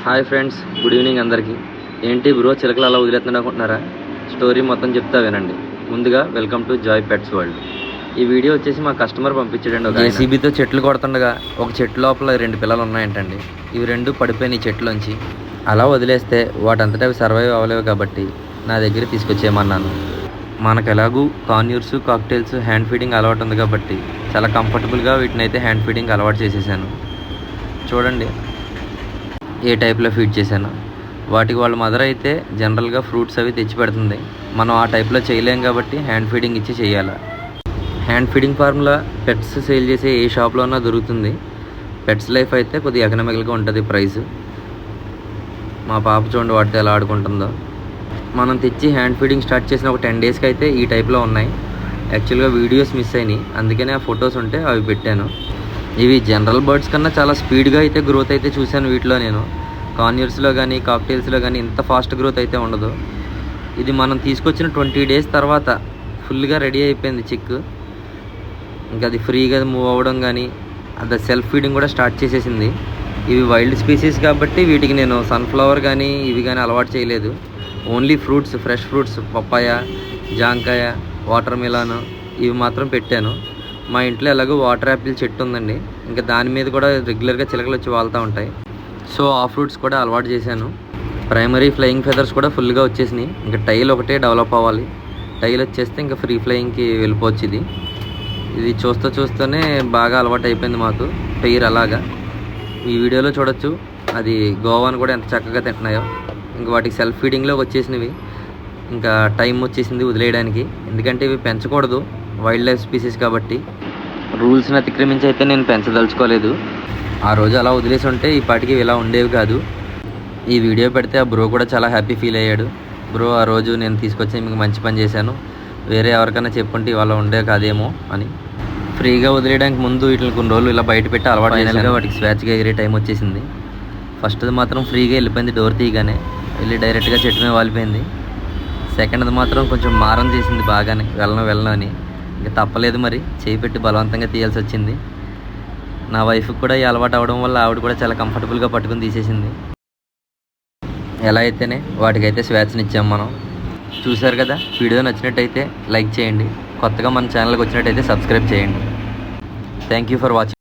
Hi friends, good evening అందరికీ. ఏంటి bro చిలకలు అలా వదిలేస్తున్నాడు అనుకుంటున్నారా? స్టోరీ మొత్తం చెప్తా వినండి. ముందుగా welcome to Joy pets world. ఈ వీడియో వచ్చేసి మా కస్టమర్ పంపించాడండి. ఒక జేసీబీతో చెట్లు కొడుతుండగా ఒక చెట్టు లోపల 2 పిల్లలు ఉన్నాయంటండి. ఇవి 2 పడిపోయినాయి ఈ చెట్లోంచి. అలా వదిలేస్తే వాటంతటా అవి సర్వైవ్ అవ్వలేవు కాబట్టి నా దగ్గర తీసుకొచ్చేయమన్నాను. మనకు ఎలాగూ కాన్యూర్స్, కాక్టైల్స్, హ్యాండ్ ఫీడింగ్ అలవాటు ఉంది కాబట్టి చాలా కంఫర్టబుల్గా వీటిని అయితే హ్యాండ్ ఫీడింగ్ అలవాటు చేసేసాను. చూడండి ఏ టైప్లో ఫీడ్ చేశాను. వాటికి వాళ్ళ మదర్ అయితే జనరల్గా ఫ్రూట్స్ అవి తెచ్చి పెడుతుంది. మనం ఆ టైప్లో చేయలేం కాబట్టి హ్యాండ్ ఫీడింగ్ ఇచ్చి చేయాలి. Hand feeding formula pets sale చేసే ఏ షాప్లో ఉన్నా దొరుకుతుంది. పెట్స్ లైఫ్ అయితే కొద్దిగా ఎకనామికల్గా ఉంటుంది ప్రైస్. మా పాప చూడండి వాటితో ఎలా ఆడుకుంటుందో. మనం తెచ్చి హ్యాండ్ ఫీడింగ్ స్టార్ట్ చేసిన ఒక 10 డేస్కి అయితే ఈ టైప్లో ఉన్నాయి. యాక్చువల్గా వీడియోస్ మిస్ అయినాయి, అందుకనే ఆ ఫొటోస్ ఉంటే అవి పెట్టాను. ఇవి జనరల్ బర్డ్స్ కన్నా చాలా స్పీడ్గా అయితే గ్రోత్ అయితే చూశాను వీటిలో. నేను కాన్యూర్స్లో కానీ కాక్టైల్స్లో కానీ ఇంత ఫాస్ట్ గ్రోత్ అయితే ఉండదు. ఇది మనం తీసుకొచ్చిన 20 డేస్ తర్వాత ఫుల్గా రెడీ అయిపోయింది చిక్. ఇంకా అది ఫ్రీగా మూవ్ అవ్వడం కానీ అది సెల్ఫ్ ఫీడింగ్ కూడా స్టార్ట్ చేసేసింది. ఇవి వైల్డ్ స్పీసీస్ కాబట్టి వీటికి నేను సన్ఫ్లవర్ కానీ ఇవి కానీ అలవాటు చేయలేదు. Only fruits, fresh fruits, papaya, జాంకాయ, వాటర్ మిలాన్ ఇవి మాత్రం పెట్టాను. మా ఇంట్లో ఎలాగో వాటర్ యాపిల్ చెట్టు ఉందండి, ఇంకా దాని మీద కూడా రెగ్యులర్గా చిలకలు వచ్చి వాళ్తూ ఉంటాయి. సో ఆ ఫ్రూట్స్ కూడా అలవాటు చేశాను. ప్రైమరీ ఫ్లయింగ్ ఫెదర్స్ కూడా ఫుల్గా వచ్చేసినాయి. ఇంకా టైల్ ఒకటే డెవలప్ అవ్వాలి. టైల్ వచ్చేస్తే ఇంకా ఫ్రీ ఫ్లయింగ్కి వెళ్ళిపోవచ్చు. ఇది చూస్తూనే బాగా అలవాటు అయిపోయింది మాకు పెయిర్. అలాగా ఈ వీడియోలో చూడొచ్చు అది గోవాను కూడా ఎంత చక్కగా తింటున్నాయో. ఇంకా వాటికి సెల్ఫ్ ఫీడింగ్లోకి వచ్చేసినవి. ఇంకా టైం వచ్చేసింది వదిలేయడానికి, ఎందుకంటే ఇవి పెంచకూడదు వైల్డ్ లైఫ్ స్పీసీస్ కాబట్టి. రూల్స్ని అతిక్రమించి అయితే నేను పెంచదలుచుకోలేదు. ఆ రోజు అలా వదిలేసి ఉంటే ఈ పాటికి ఇలా ఉండేవి కాదు. ఈ వీడియో పెడితే ఆ బ్రో కూడా చాలా హ్యాపీ ఫీల్ అయ్యాడు. బ్రో ఆ రోజు నేను తీసుకొచ్చి మీకు మంచి పని చేశాను, వేరే ఎవరికైనా చెప్పుంటే ఇవాళ ఉండే కాదేమో అని. ఫ్రీగా వదిలేయడానికి ముందు వీటిని కొన్ని రోజులు ఇలా బయట పెట్టి అలవాటు అయినగా వాటికి స్వేచ్ఛగా ఎగిరే టైం వచ్చేసింది. ఫస్ట్ది మాత్రం ఫ్రీగా వెళ్ళిపోయింది, డోర్ తీయగానే వెళ్ళి డైరెక్ట్గా చెట్టు మీద వాలిపోయింది. సెకండ్ది మాత్రం కొంచెం మారం చేసింది బాగానే, వెళ్ళను అని. ఇంకా తప్పలేదు మరి, చేయి పెట్టి బలవంతంగా తీయాల్సి వచ్చింది. నా వైఫ్కి కూడా ఈ అలవాటు అవ్వడం వల్ల ఆవిడ కూడా చాలా కంఫర్టబుల్గా పట్టుకుని తీసేసింది. ఎలా అయితేనే వాటికైతే స్వేచ్ఛనిచ్చాం మనం. చూశారు కదా, వీడియో నచ్చినట్టయితే లైక్ చేయండి, కొత్తగా మన ఛానల్కి వచ్చినట్టయితే సబ్స్క్రైబ్ చేయండి. Thank you for watching.